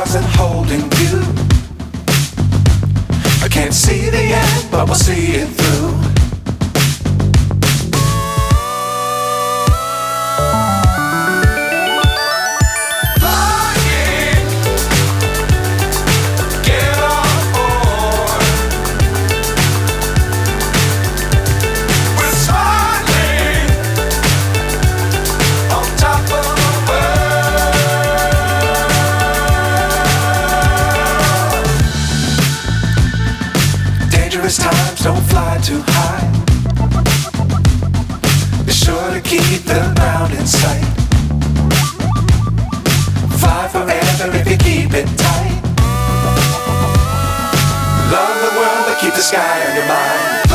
stars and holding you. I can't see the end, but we'll see it through. Times don't fly too high. Be sure to keep the ground in sight. Fly forever if you keep it tight. Love the world but keep the sky on your mind.